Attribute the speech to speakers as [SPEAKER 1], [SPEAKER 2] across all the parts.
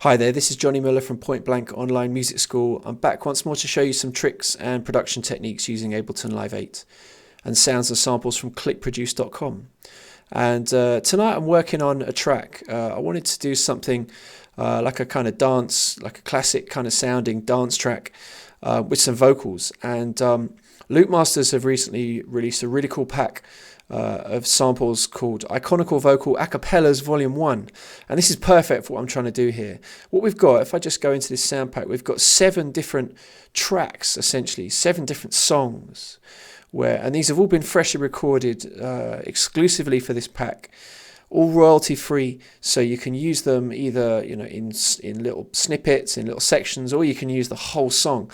[SPEAKER 1] Hi there, this is Johnny Miller from Point Blank Online Music School. I'm back once more to show you some tricks and production techniques using Ableton Live 8 and sounds and samples from clickproduce.com. And tonight I'm working on a track. I wanted to do something like a kind of dance, like a classic kind of sounding dance track with some vocals. And Loop Masters have recently released a really cool pack of samples called Iconical Vocal Acapellas Volume 1, and this is perfect for what I'm trying to do here. What we've got, if I just go into this sound pack, we've got 7 different tracks, essentially 7 different songs, and these have all been freshly recorded exclusively for this pack, all royalty free, so you can use them either in little snippets, in little sections, or you can use the whole song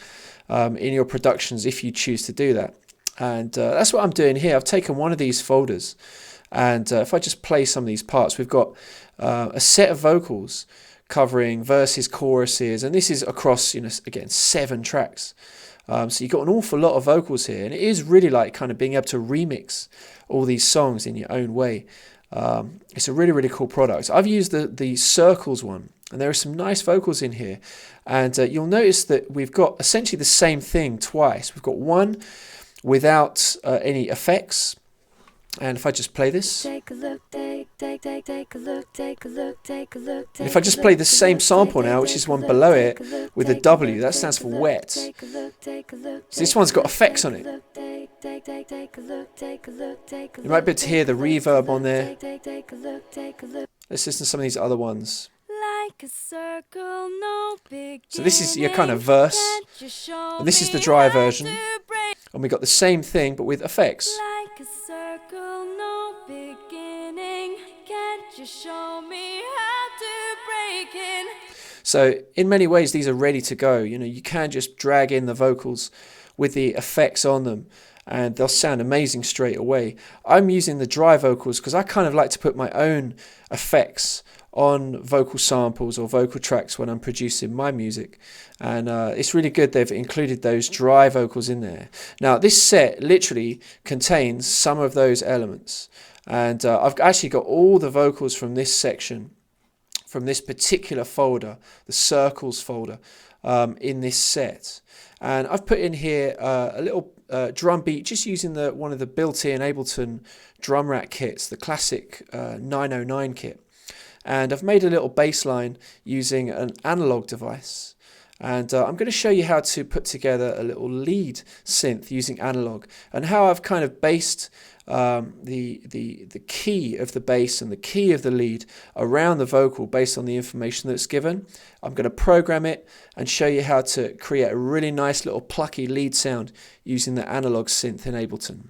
[SPEAKER 1] in your productions if you choose to do that. And that's what I'm doing here. I've taken one of these folders, and if I just play some of these parts, we've got a set of vocals covering verses, choruses, and this is across, again, 7 tracks. So you've got an awful lot of vocals here, and it is really like kind of being able to remix all these songs in your own way. It's a really, really cool product. I've used the Circles one, and there are some nice vocals in here, and you'll notice that we've got essentially the same thing twice. We've got one without any effects, and if I just play this, and if I just play the same sample now, which is one below it with a W, that stands for wet. So this one's got effects on it. You might be able to hear the reverb on there. Let's listen to some of these other ones. So this is your kind of verse, and this is the dry version, and we got the same thing but with effects.
[SPEAKER 2] Like a circle, no beginning. Can't you show me how to break in?
[SPEAKER 1] So in many ways these are ready to go. You can just drag in the vocals with the effects on them, and they'll sound amazing straight away. I'm using the dry vocals because I kind of like to put my own effects on vocal samples or vocal tracks when I'm producing my music, and it's really good they've included those dry vocals in there. Now this set literally contains some of those elements, and I've actually got all the vocals from this section, from this particular folder, the Circles folder, in this set. And I've put in here a little drum beat just using one of the built-in Ableton drum rack kits, the classic 909 kit. And I've made a little bass line using an analog device. And I'm going to show you how to put together a little lead synth using analog, and how I've kind of based the key of the bass and the key of the lead around the vocal based on the information that's given. I'm going to program it and show you how to create a really nice little plucky lead sound using the analog synth in Ableton.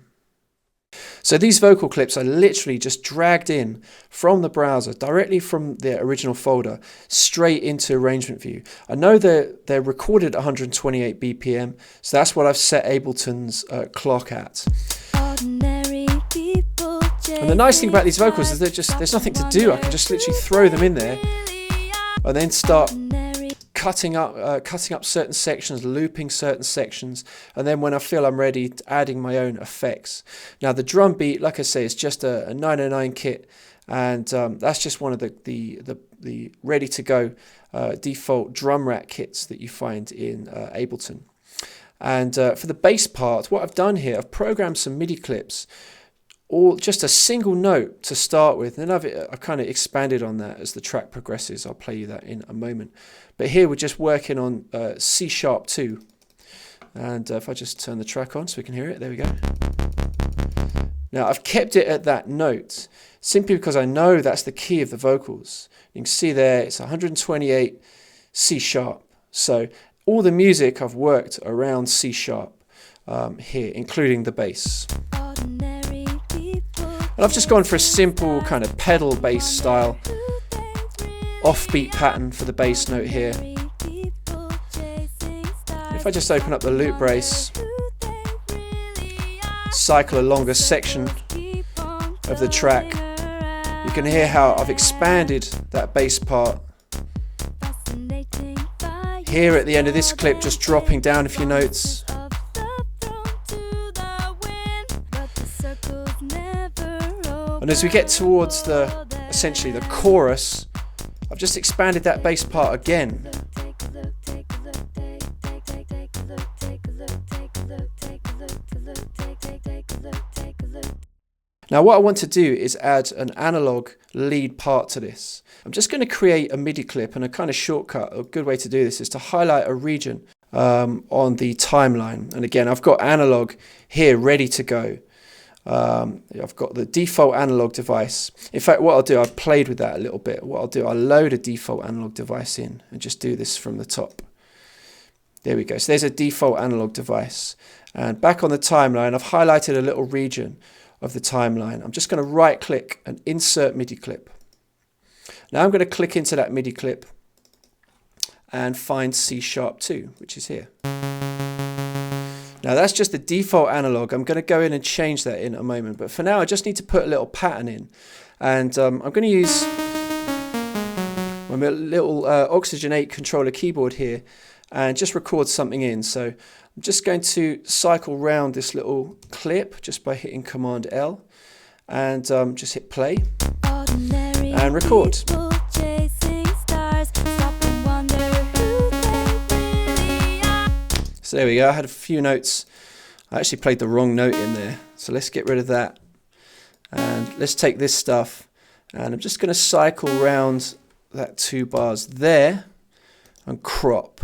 [SPEAKER 1] So these vocal clips I literally just dragged in from the browser, directly from the original folder, straight into arrangement view. I know they're recorded at 128 BPM, so that's what I've set Ableton's clock at. And the nice thing about these vocals is there's nothing to do. I can just literally throw them in there and then start cutting up certain sections, looping certain sections, and then when I feel I'm ready, adding my own effects. Now the drum beat, like I say, is just a 909 kit, and that's just one of the ready to go default drum rack kits that you find in Ableton. And for the bass part, what I've done here, I've programmed some MIDI clips, all just a single note to start with, and then I've kind of expanded on that as the track progresses. I'll play you that in a moment. But here we're just working on C#2, and if I just turn the track on so we can hear it, there we go. Now I've kept it at that note simply because I know that's the key of the vocals. You can see there it's 128 C#, so all the music I've worked around C# here, including the bass. And I've just gone for a simple kind of pedal bass style, offbeat pattern for the bass note here. If I just open up the loop brace, cycle a longer section of the track, you can hear how I've expanded that bass part. Here at the end of this clip, just dropping down a few notes. And as we get towards essentially the chorus, I've just expanded that bass part again. Now what I want to do is add an analog lead part to this. I'm just going to create a MIDI clip, and a kind of shortcut, a good way to do this is to highlight a region on the timeline. And again, I've got analog here ready to go. I've got the default analog device. In fact, what I'll do, I've played with that a little bit. What I'll do, I'll load a default analog device in and just do this from the top. There we go. So there's a default analog device. And back on the timeline, I've highlighted a little region of the timeline. I'm just going to right click and insert MIDI clip. Now I'm going to click into that MIDI clip and find C#2, which is here. Now that's just the default analog. I'm going to go in and change that in a moment, but for now I just need to put a little pattern in, and I'm going to use my little Oxygen 8 controller keyboard here and just record something in. So I'm just going to cycle round this little clip just by hitting Command L, and just hit play and record. So there we go, I had a few notes. I actually played the wrong note in there. So let's get rid of that. And let's take this stuff, and I'm just going to cycle round that 2 bars there and crop.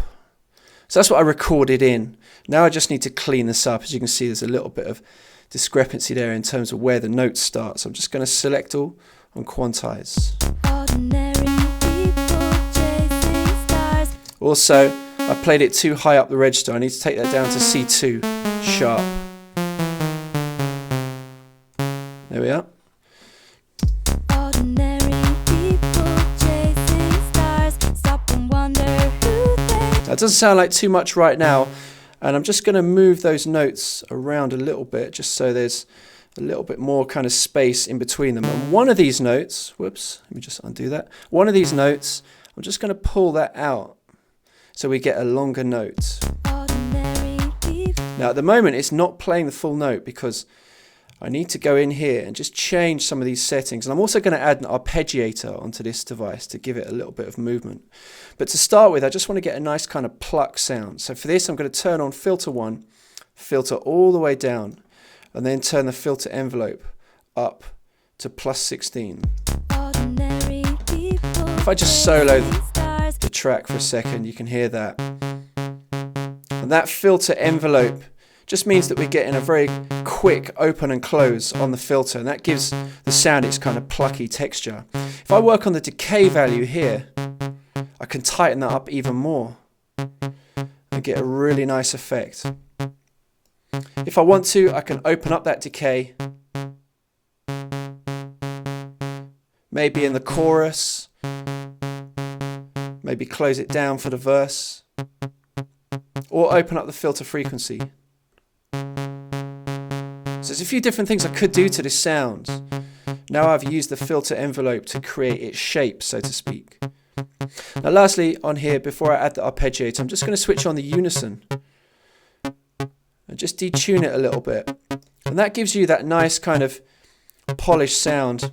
[SPEAKER 1] So that's what I recorded in. Now I just need to clean this up. As you can see, there's a little bit of discrepancy there in terms of where the note starts. So I'm just going to select all and quantize. Also, I played it too high up the register. I need to take that down to C2 sharp. There we are. That doesn't sound like too much right now, and I'm just going to move those notes around a little bit just so there's a little bit more kind of space in between them. And one of these notes, whoops, let me just undo that. One of these notes, I'm just going to pull that out so we get a longer note. Now at the moment it's not playing the full note because I need to go in here and just change some of these settings. And I'm also going to add an arpeggiator onto this device to give it a little bit of movement. But to start with, I just want to get a nice kind of pluck sound. So for this I'm going to turn on filter 1, filter all the way down, and then turn the filter envelope up to +16. If I just solo the track for a second, you can hear that. And that filter envelope just means that we're getting a very quick open and close on the filter, and that gives the sound its kind of plucky texture. If I work on the decay value here, I can tighten that up even more and get a really nice effect. If I want to, I can open up that decay, maybe in the chorus, maybe close it down for the verse, or open up the filter frequency. So there's a few different things I could do to this sound. Now I've used the filter envelope to create its shape, so to speak. Now lastly on here, before I add the arpeggiator, I'm just going to switch on the unison and just detune it a little bit. And that gives you that nice kind of polished sound.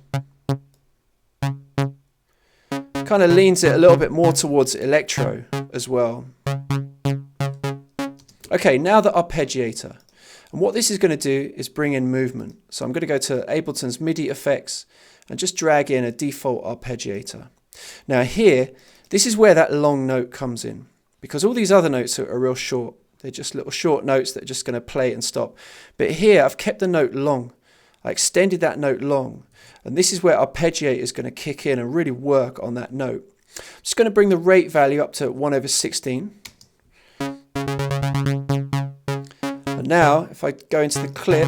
[SPEAKER 1] Kind of leans it a little bit more towards electro as well. Okay, now the arpeggiator. And what this is going to do is bring in movement. So I'm going to go to Ableton's MIDI effects and just drag in a default arpeggiator. Now here, this is where that long note comes in, because all these other notes are real short. They're just little short notes that are just going to play and stop. But here I've kept the note long. I extended that note long. And this is where arpeggiator is going to kick in and really work on that note. I'm just going to bring the rate value up to 1/16. And now, if I go into the clip,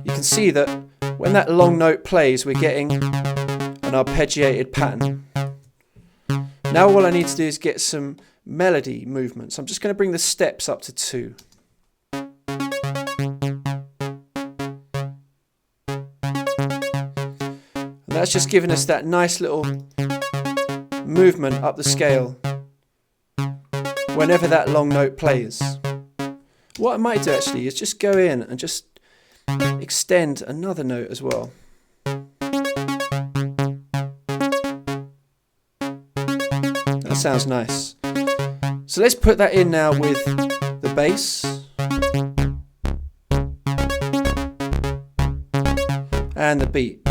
[SPEAKER 1] you can see that when that long note plays, we're getting an arpeggiated pattern. Now all I need to do is get some melody movement. So I'm just going to bring the steps up to 2. And that's just giving us that nice little movement up the scale whenever that long note plays. What I might do actually is just go in and just extend another note as well. sounds nice. So let's put that in now with the bass. And the beat.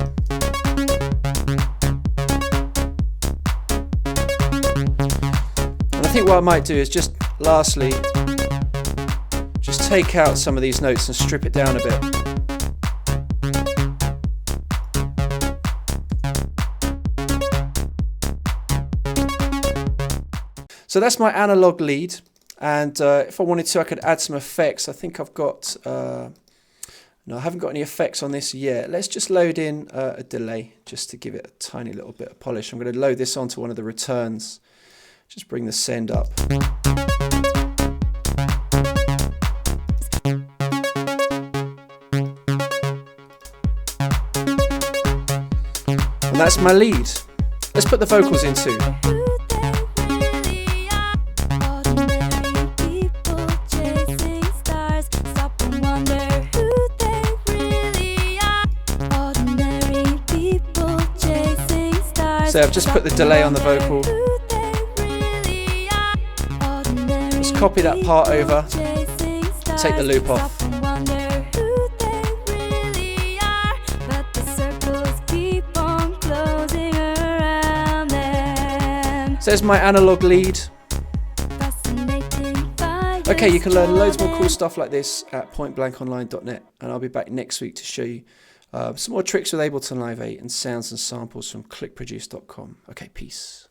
[SPEAKER 1] And I think what I might do is just lastly, just take out some of these notes and strip it down a bit. So that's my analog lead, and if I wanted to I could add some effects. I think I've got, no, I haven't got any effects on this yet. Let's just load in a delay just to give it a tiny little bit of polish. I'm going to load this onto one of the returns. Just bring the send up. And that's my lead. Let's put the vocals in too. So I've just put the delay on the vocal. Just copy that part over, take the loop off. So there's my analog lead. Okay, you can learn loads more cool stuff like this at pointblankonline.net, and I'll be back next week to show you some more tricks with Ableton Live 8 and sounds and samples from clickproduce.com. Okay, peace.